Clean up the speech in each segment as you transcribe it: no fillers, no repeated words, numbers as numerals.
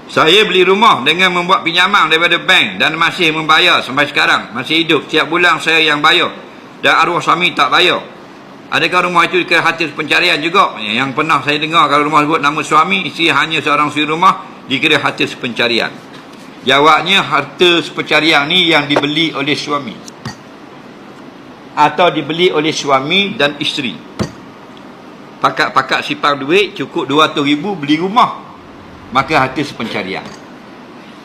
Saya beli rumah dengan membuat pinjaman daripada bank dan masih membayar sampai sekarang. Masih hidup. Tiap bulan saya yang bayar. Dan arwah suami tak bayar. Adakah rumah itu ke hasil pencarian juga? Yang pernah saya dengar, kalau rumah sebut nama suami, isteri hanya seorang suri rumah, dikira harta pencarian. Jawabnya, harta pencarian ni yang dibeli oleh suami. Atau dibeli oleh suami dan isteri. Pakat-pakat sipang duit, cukup 200,000 beli rumah. Maka harta pencarian.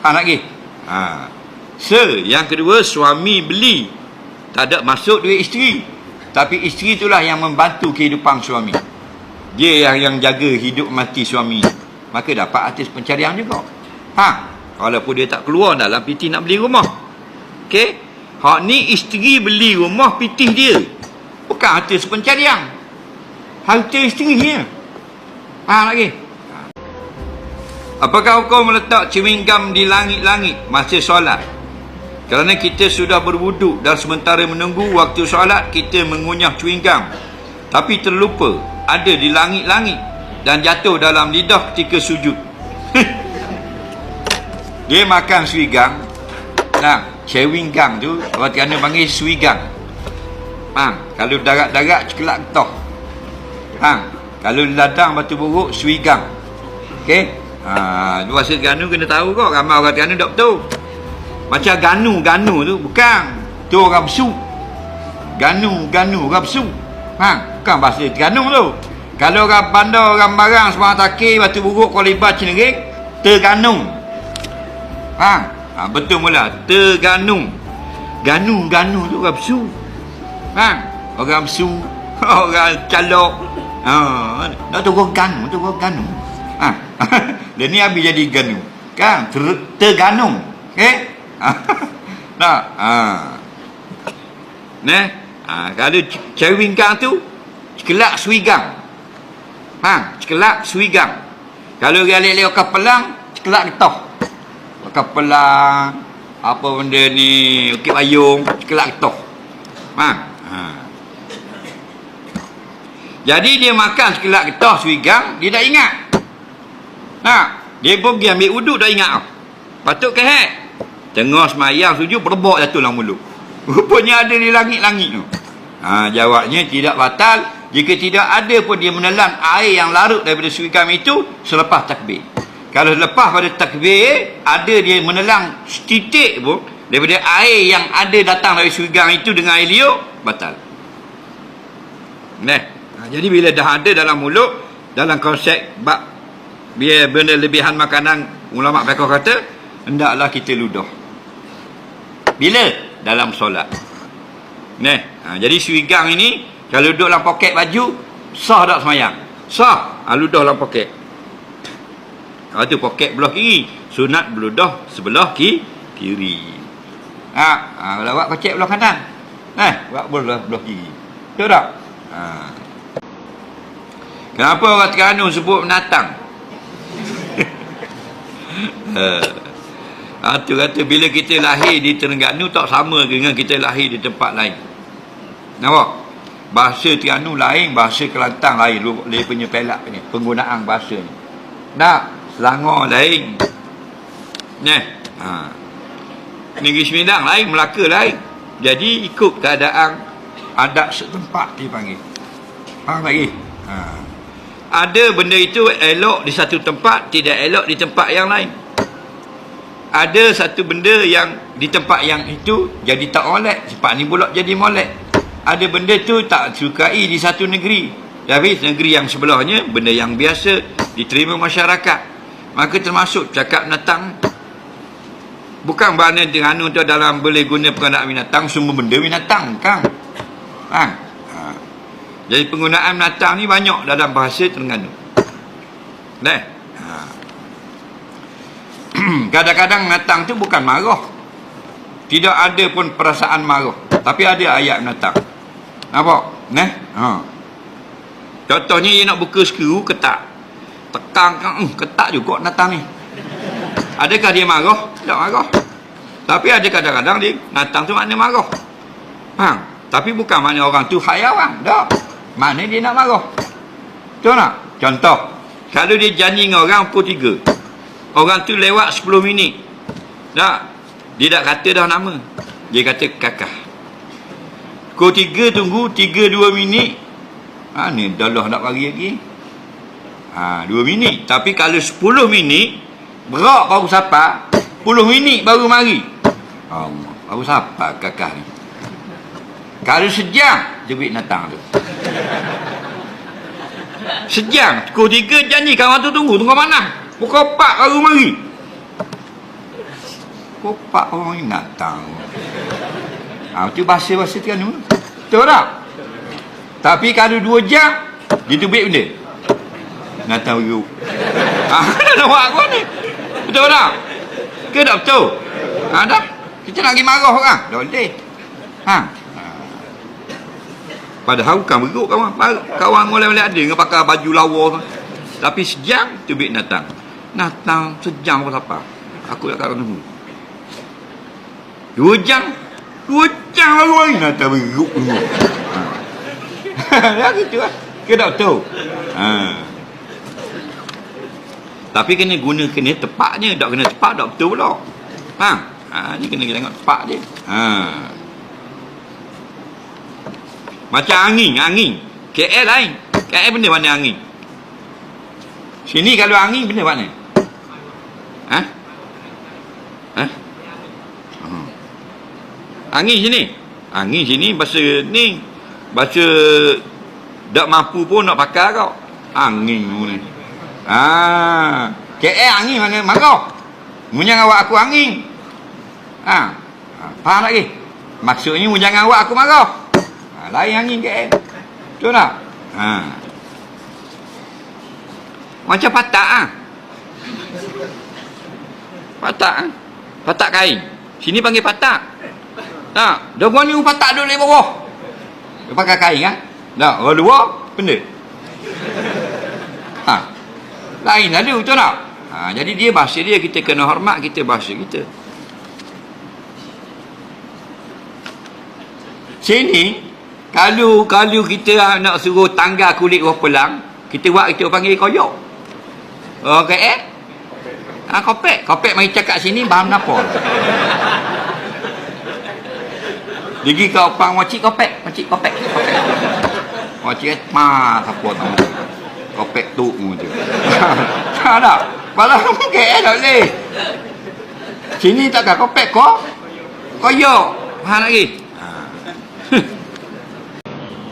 Lagi. Yang kedua, suami beli. Tak ada masuk duit isteri. Tapi isteri itulah yang membantu kehidupan suami. Dia yang jaga hidup mati suami. Maka dapat harta pencarian juga. Walaupun dia tak keluar dalam piti nak beli rumah. Okey. Hak ni isteri beli rumah pitih dia. Bukan harta pencarian. Harta isteri dia. Lagi. Apakah hukum meletak chewing gum di langit-langit masa solat? Kerana kita sudah berwuduk dan sementara menunggu waktu solat, kita mengunyah chewing gum. Tapi terlupa ada di langit-langit dan jatuh dalam lidah ketika sujud. Dia makan chewing gum. Chewing gum tu, orang Terengganu panggil chewing gum. Kalau darat-darat, cekelak getah. Kalau ladang batu buruk, chewing gum. Okey? Bahasa Terengganu kena tahu kok. Ramai orang Terengganu tak betul. Macam ganu tu bukan. Tu orang besu. Ganu orang besu. Bukan bahasa Terengganu tu. Kalau orang bandar, orang barang semua takir, batu buruk, kolibar, cenering, terganung. Betul mula. Terganung. Ganu tu orang besu. Orang besu. Orang calok. Tak tahu orang ganu. Dan ni habis jadi ganu. Kan? Terganung. Okey? Kalau chewing gum tu, cekelak suigang. Cekelak suigang. Kalau gali-gali kapelang, cekelak getah. Kapelang, apa benda ni, ukit payung, cekelak getah. Jadi dia makan cekelak getah suigang, dia tak ingat. Dia pergi ambil wuduk dah ingat. Patut kehat. Tengah semayang sujud berbok jatuh dalam mulut. Rupanya ada di langit-langit tu. Jawabnya tidak batal jika tidak ada pun dia menelan air yang larut daripada suigam itu selepas takbir. Kalau lepas pada takbir ada dia menelan setitik pun daripada air yang ada datang dari suigam itu dengan air liur, batal. Jadi bila dah ada dalam mulut, dalam konsep biar benda lebihan makanan, ulama fiqh kata hendaklah kita ludah. Bila? Dalam solat. Jadi suigang ini kalau duduk dalam poket baju, sah tak semayang? Sah. Ludah dalam poket. Itu poket belah kiri, sunat beludah sebelah kiri. Kalau buat poket belah kanan, buat belah kiri. Betul tak? Kenapa orang Terengganu sebut menatang? Tu kata bila kita lahir di Terengganu tak sama dengan kita lahir di tempat lain. Nampak? Bahasa Terengganu lain, bahasa Kelantan lain. Dia punya pelak ni, penggunaan bahasa ni. Selangor lain. Negeri Sembilan lain, Melaka lain. Jadi ikut keadaan adat setempat dia panggil. Faham lagi? Ada benda itu elok di satu tempat, tidak elok di tempat yang lain. Ada satu benda yang di tempat yang itu jadi tak molek, tempat ni pula jadi molek. Ada benda tu tak sukai di satu negeri, tapi negeri yang sebelahnya benda yang biasa diterima masyarakat. Maka termasuk cakap binatang. Bukan bermakna Terengganu tu dalam boleh guna penggunaan binatang, semua benda binatang kan. Jadi penggunaan binatang ni banyak dalam bahasa Terengganu. Kadang-kadang binatang tu bukan marah. Tidak ada pun perasaan marah. Tapi ada ayat binatang. Nampak? Contohnya dia nak buka skru, ketak. Tekan kan, ketak juga binatang ni. Adakah dia marah? Tak marah. Tapi ada kadang-kadang dia, binatang tu makna marah. Tapi bukan makna orang tu hayawan. Tak. Makna dia nak marah. Betul tak? Contoh, kalau dia janji dengan orang pukul 3. Orang tu lewat 10 minit. Tak. Dia tak kata dah nama. Dia kata kakak. Pukul 3 tunggu 3-2 minit. Ni dah lah nak bagi lagi. 2 minit. Tapi kalau 10 minit, berak baru sapa. 10 minit baru mari. Baru sapa kakak ni. Kalau sejam, jebit datang tu. Sejam. Pukul 3 janji kawan tu tunggu mana? Pukul 4 baru mari. Pukul 4 orang ni datang. Itu bahasa-bahasa Terengganu. Betul tak? Tapi kalau 2 jam, dia tubik benda. Datang beruk. Nak buat apa ni? Betul tak? Ke tak betul? Dah. Kita nak pergi marah orang. Tak boleh. Padahal bukan beruk kawan. Kawan mulai-mulai ada dengan pakai baju lawa. Tapi sejam, tubik datang. Datang sejam apa? Aku nak kata tunggu. 2 jam. 2 jam baru lagi datang beruk. Dah gitu lah. Ke tak betul? Tapi kena tepatnya. Tak kena tepat, tak betul pula. Ni kena tengok tepat dia. Macam angin. KL lain. KL benda mana angin? Sini kalau angin benda mana? Angin sini bahasa ni. Bahasa tak mampu pun nak pakai kau. Angin ni. KL angin mana? Marah. Jangan awak aku angin. Faham lagi? Maksudnya jangan awak aku marah. Lain angin KL. Betul tak? Macam patak Patak kain. Sini panggil patak. Dia buat ni patak duduk di bawah. Dia pakai kain kan? Orang luar benda. Lain ada, betul tak? Jadi dia bahasa dia, kita kena hormat kita bahasa kita. Sini kalau kita nak suruh tangga kulit buah pelang, kita panggil koyok. Okay? Kopek mari cakap sini faham apa. Digi kau pang wacik kopek. Wacik apa tahu. Kopek tu je. Tak. Malah KL tak boleh. Sini takkan kopek koyok. Faham lagi?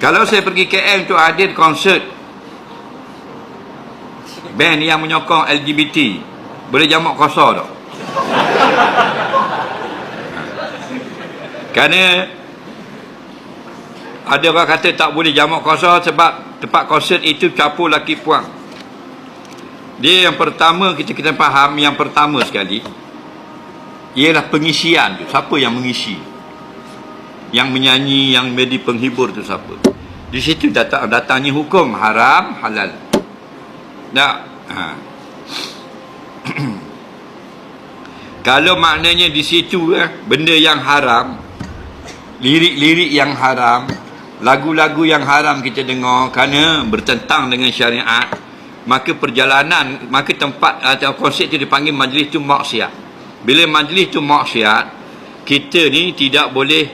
Kalau saya pergi KL untuk hadir konsert band yang menyokong LGBT, boleh jamak kosor tak? Kerana ada orang kata tak boleh jamak kosor sebab tempat konsert itu campur laki puang. Dia yang pertama kita faham, yang pertama sekali ialah pengisian tu. Siapa yang mengisi? Yang menyanyi, yang menjadi penghibur tu siapa? Di situ datangnya hukum haram halal. Tak. Kalau maknanya di situ benda yang haram, lirik-lirik yang haram, lagu-lagu yang haram kita dengar kerana bertentang dengan syariat, maka tempat atau konsep itu dipanggil majlis itu maksiat. Bila majlis itu maksiat, kita ni tidak boleh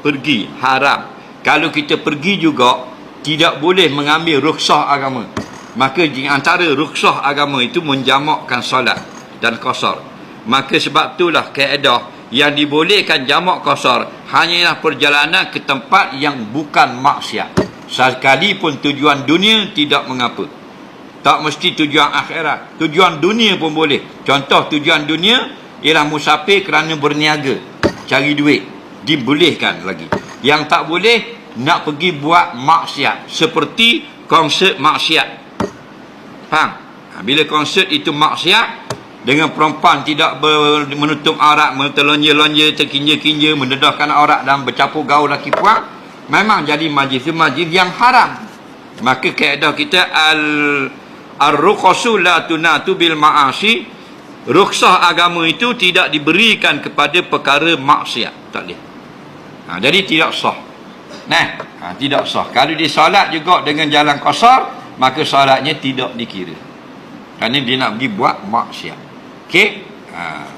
pergi, haram. Kalau kita pergi juga tidak boleh mengambil rukhsah agama. Maka di antara rukhsah agama itu menjamakkan solat dan qasar. Maka sebab itulah kaedah yang dibolehkan jamak qasar hanyalah perjalanan ke tempat yang bukan maksiat. Sekalipun tujuan dunia tidak mengapa. Tak mesti tujuan akhirat. Tujuan dunia pun boleh. Contoh tujuan dunia ialah musafir kerana berniaga, cari duit. Dibolehkan lagi. Yang tak boleh nak pergi buat maksiat seperti konsert maksiat. Faham? Bila konsert itu maksiat dengan perempuan tidak menutup aurat, terlonja-lonja, terkinja-kinja, mendedahkan aurat dan bercampur gaul laki puang, memang jadi majlis yang haram. Maka kaedah kita ar-ruqsu la tunatu bil ma'asi. Rukhsah agama itu tidak diberikan kepada perkara maksiat. Tak boleh. Jadi tidak sah. Tidak sah. Kalau dia solat juga dengan jalan qasar, maka solatnya tidak dikira. Kerana dia nak pergi buat maksiat. Okey? Ha.